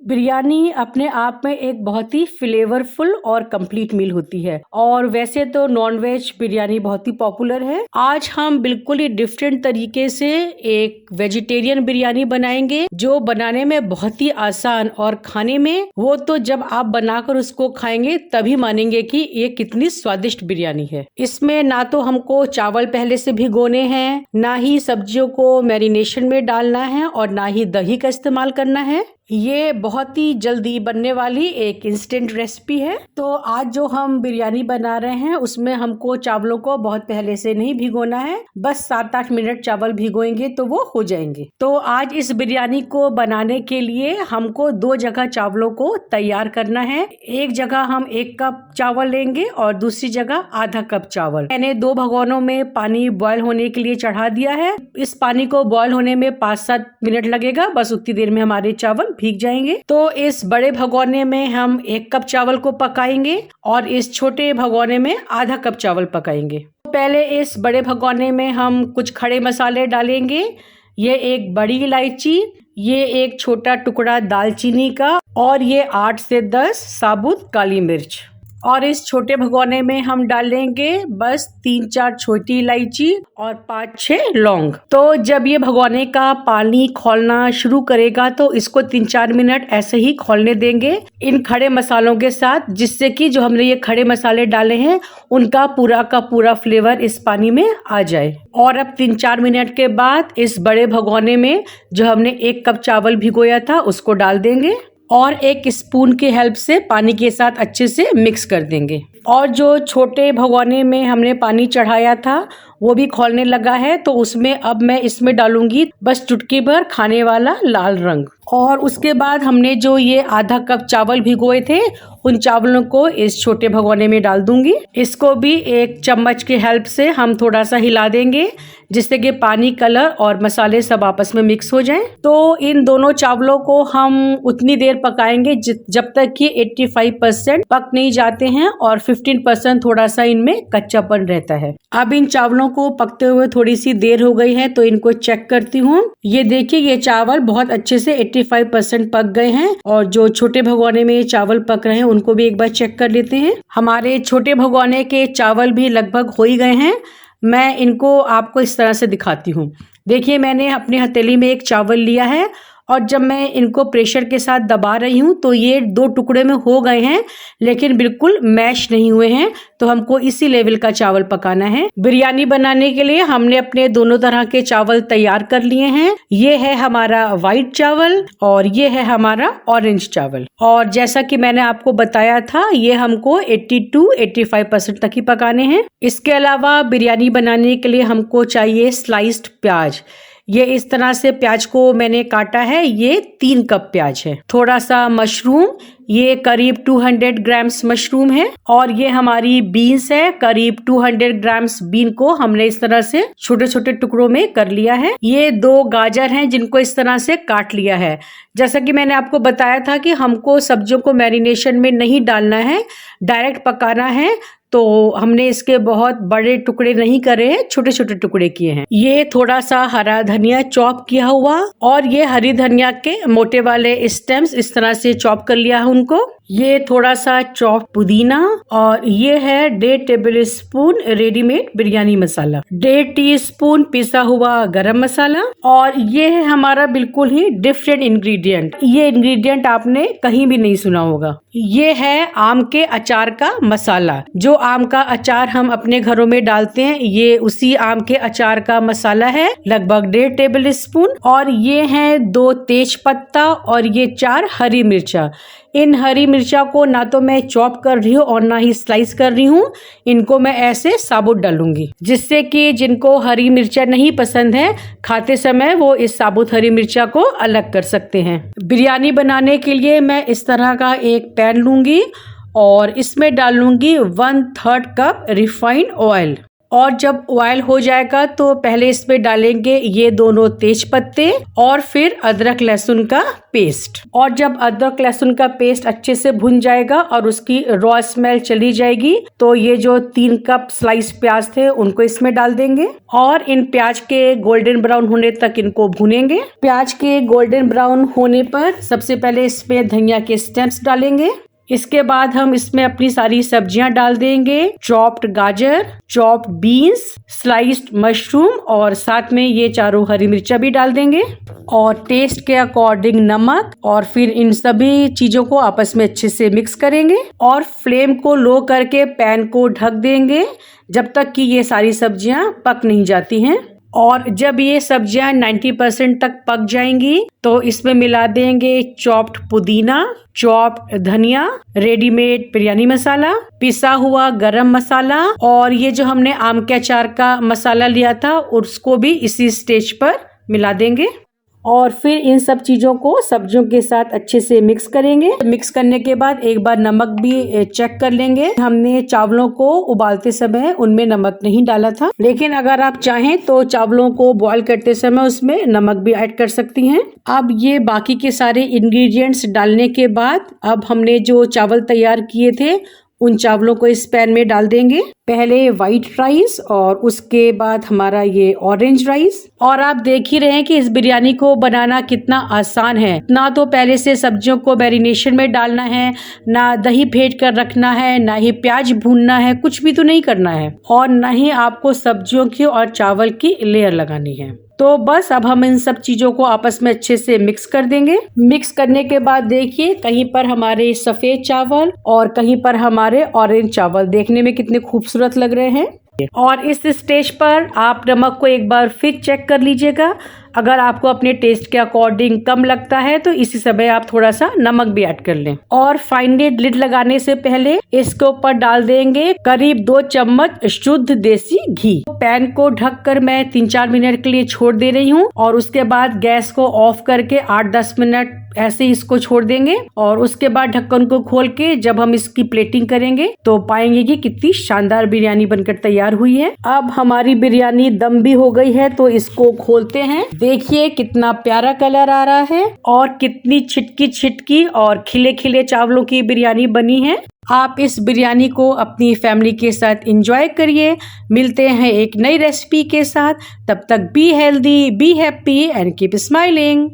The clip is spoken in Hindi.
बिरयानी अपने आप में एक बहुत ही फ्लेवरफुल और कंप्लीट मील होती है और वैसे तो नॉनवेज बिरयानी बहुत ही पॉपुलर है। आज हम बिल्कुल ही डिफरेंट तरीके से एक वेजिटेरियन बिरयानी बनाएंगे जो बनाने में बहुत ही आसान और खाने में वो तो जब आप बनाकर उसको खाएंगे तभी मानेंगे कि ये कितनी स्वादिष्ट बिरयानी है। इसमें ना तो हमको चावल पहले से भिगोने हैं, ना ही सब्जियों को मैरिनेशन में डालना है और ना ही दही का इस्तेमाल करना है। ये बहुत ही जल्दी बनने वाली एक इंस्टेंट रेसिपी है। तो आज जो हम बिरयानी बना रहे हैं उसमें हमको चावलों को बहुत पहले से नहीं भिगोना है, बस 7-8 मिनट चावल भिगोएंगे तो वो हो जाएंगे। तो आज इस बिरयानी को बनाने के लिए हमको 2 जगह चावलों को तैयार करना है। एक जगह हम 1 कप चावल लेंगे और दूसरी जगह आधा कप चावल। मैंने 2 भगोनों में पानी बॉयल होने के लिए चढ़ा दिया है। इस पानी को बॉयल होने में 5-7 मिनट लगेगा, बस उतनी देर में हमारे चावल भीग जाएंगे। तो इस बड़े भगोने में हम 1 कप चावल को पकाएंगे और इस छोटे भगोने में आधा कप चावल पकाएंगे। पहले इस बड़े भगोने में हम कुछ खड़े मसाले डालेंगे। ये एक बड़ी इलायची, ये एक छोटा टुकड़ा दालचीनी का और ये 8 से 10 साबुत काली मिर्च। और इस छोटे भगोने में हम डालेंगे बस 3-4 छोटी इलायची और 5-6 लौंग। तो जब ये भगोने का पानी खौलना शुरू करेगा तो इसको 3-4 मिनट ऐसे ही खौलने देंगे इन खड़े मसालों के साथ, जिससे कि जो हमने ये खड़े मसाले डाले हैं उनका पूरा का पूरा फ्लेवर इस पानी में आ जाए। और अब 3-4 मिनट के बाद इस बड़े भगोने में जो हमने 1 कप चावल भिगोया था उसको डाल देंगे और 1 स्पून की हेल्प से पानी के साथ अच्छे से मिक्स कर देंगे। और जो छोटे भगोने में हमने पानी चढ़ाया था वो भी खौलने लगा है, तो उसमें अब मैं इसमें डालूंगी बस चुटकी भर खाने वाला लाल रंग। और उसके बाद हमने जो ये आधा कप चावल भिगोए थे उन चावलों को इस छोटे भगोने में डाल दूंगी। इसको भी 1 चम्मच की हेल्प से हम थोड़ा सा हिला देंगे जिससे कि पानी, कलर और मसाले सब आपस में मिक्स हो जाएं। तो इन दोनों चावलों को हम उतनी देर पकाएंगे जब तक कि 85% पक नहीं जाते हैं और 15% थोड़ा सा इनमें कच्चापन रहता है। अब इन चावलों को पकते हुए थोड़ी सी देर हो गई है तो इनको चेक करती हूँ। ये देखिए, ये चावल बहुत अच्छे से 85% पक गए हैं और जो छोटे भगोने में चावल पक रहे हैं उनको भी एक बार चेक कर लेते हैं। हमारे छोटे भगोने के चावल भी लगभग हो ही गए हैं। मैं इनको आपको इस तरह से दिखाती हूँ। देखिए, मैंने अपनी हथेली में एक चावल लिया है और जब मैं इनको प्रेशर के साथ दबा रही हूँ तो ये 2 टुकड़े में हो गए हैं लेकिन बिल्कुल मैश नहीं हुए हैं। तो हमको इसी लेवल का चावल पकाना है। बिरयानी बनाने के लिए हमने अपने दोनों तरह के चावल तैयार कर लिए हैं। ये है हमारा व्हाइट चावल और ये है हमारा ऑरेंज चावल। और जैसा कि मैंने आपको बताया था ये हमको 80-85% तक ही पकाने हैं। इसके अलावा बिरयानी बनाने के लिए हमको चाहिए स्लाइस्ड प्याज। ये इस तरह से प्याज को मैंने काटा है। ये 3 कप प्याज है। थोड़ा सा मशरूम, ये करीब 200 ग्राम्स मशरूम है। और ये हमारी बीन्स है, करीब 200 ग्राम्स बीन को हमने इस तरह से छोटे छोटे टुकड़ों में कर लिया है। ये 2 गाजर हैं जिनको इस तरह से काट लिया है। जैसा कि मैंने आपको बताया था कि हमको सब्जियों को मैरिनेशन में नहीं डालना है, डायरेक्ट पकाना है, तो हमने इसके बहुत बड़े टुकड़े नहीं करे हैं, छोटे छोटे टुकड़े किए हैं। ये थोड़ा सा हरा धनिया चॉप किया हुआ और ये हरी धनिया के मोटे वाले स्टेम्स इस तरह से चॉप कर लिया है उनको। ये थोड़ा सा चॉप पुदीना और ये है 1.5 टेबल स्पून रेडीमेड बिरयानी मसाला, 1.5 टीस्पून पिसा हुआ गरम मसाला और ये है हमारा बिल्कुल ही डिफरेंट इंग्रेडिएंट। ये इंग्रेडिएंट आपने कहीं भी नहीं सुना होगा। ये है आम के अचार का मसाला। जो आम का अचार हम अपने घरों में डालते हैं ये उसी आम के अचार का मसाला है, लगभग 1.5 टेबल स्पून। और ये है 2 तेज पत्ता और ये 4 हरी मिर्चा। इन हरी मिर्चा को ना तो मैं चॉप कर रही हूँ और ना ही स्लाइस कर रही हूँ, इनको मैं ऐसे साबुत डालूंगी जिससे कि जिनको हरी मिर्चा नहीं पसंद है खाते समय वो इस साबुत हरी मिर्चा को अलग कर सकते हैं। बिरयानी बनाने के लिए मैं इस तरह का एक पैन लूंगी और इसमें डालूंगी 1/3 कप रिफाइंड ऑयल। और जब बॉयल हो जाएगा तो पहले इसमें डालेंगे ये दोनों तेज पत्ते और फिर अदरक लहसुन का पेस्ट। और जब अदरक लहसुन का पेस्ट अच्छे से भुन जाएगा और उसकी रॉ स्मेल चली जाएगी तो ये जो 3 कप स्लाइस प्याज थे उनको इसमें डाल देंगे और इन प्याज के गोल्डन ब्राउन होने तक इनको भुनेंगे। प्याज के गोल्डन ब्राउन होने पर सबसे पहले इसमें धनिया के स्टेम्स डालेंगे। इसके बाद हम इसमें अपनी सारी सब्जियां डाल देंगे, चॉप्ड गाजर, चॉप्ड बीन्स, स्लाइस्ड मशरूम और साथ में ये चारों हरी मिर्चा भी डाल देंगे और टेस्ट के अकॉर्डिंग नमक। और फिर इन सभी चीजों को आपस में अच्छे से मिक्स करेंगे और फ्लेम को लो करके पैन को ढक देंगे जब तक कि ये सारी सब्जियां पक नहीं जाती हैं। और जब ये सब्जियां 90% तक पक जाएंगी तो इसमें मिला देंगे चॉप्ड पुदीना, चॉप्ड धनिया, रेडीमेड बिरयानी मसाला, पिसा हुआ गरम मसाला और ये जो हमने आम के अचार का मसाला लिया था उसको भी इसी स्टेज पर मिला देंगे। और फिर इन सब चीजों को सब्जियों के साथ अच्छे से मिक्स करेंगे। मिक्स करने के बाद एक बार नमक भी चेक कर लेंगे। हमने चावलों को उबालते समय उनमें नमक नहीं डाला था, लेकिन अगर आप चाहें तो चावलों को बॉईल करते समय उसमें नमक भी ऐड कर सकती हैं। अब ये बाकी के सारे इंग्रेडिएंट्स डालने के बाद अब हमने जो चावल तैयार किए थे उन चावलों को इस पैन में डाल देंगे। पहले व्हाइट राइस और उसके बाद हमारा ये ऑरेंज राइस। और आप देख ही रहे हैं कि इस बिरयानी को बनाना कितना आसान है। ना तो पहले से सब्जियों को मैरिनेशन में डालना है, ना दही फेंट कर रखना है, ना ही प्याज भूनना है, कुछ भी तो नहीं करना है और ना ही आपको सब्जियों की और चावल की लेयर लगानी है। तो बस अब हम इन सब चीजों को आपस में अच्छे से मिक्स कर देंगे। मिक्स करने के बाद देखिए कहीं पर हमारे सफेद चावल और कहीं पर हमारे ऑरेंज चावल देखने में कितने खूबसूरत लग रहे हैं। और इस स्टेज पर आप नमक को एक बार फिर चेक कर लीजिएगा। अगर आपको अपने टेस्ट के अकॉर्डिंग कम लगता है तो इसी समय आप थोड़ा सा नमक भी ऐड कर लें। और फाइनली लिड लगाने से पहले इसके ऊपर डाल देंगे करीब 2 चम्मच शुद्ध देसी घी। पैन को ढककर मैं 3-4 मिनट के लिए छोड़ दे रही हूँ और उसके बाद गैस को ऑफ करके 8-10 मिनट ऐसे ही इसको छोड़ देंगे। और उसके बाद ढक्कन को खोल के जब हम इसकी प्लेटिंग करेंगे तो पाएंगे कि कितनी शानदार बिरयानी बनकर तैयार हुई है। अब हमारी बिरयानी दम भी हो गई है तो इसको खोलते हैं। देखिए कितना प्यारा कलर आ रहा है और कितनी छिटकी छिटकी और खिले खिले चावलों की बिरयानी बनी है। आप इस बिरयानी को अपनी फैमिली के साथ एंजॉय करिए। मिलते हैं एक नई रेसिपी के साथ, तब तक be healthy, be happy and keep smiling.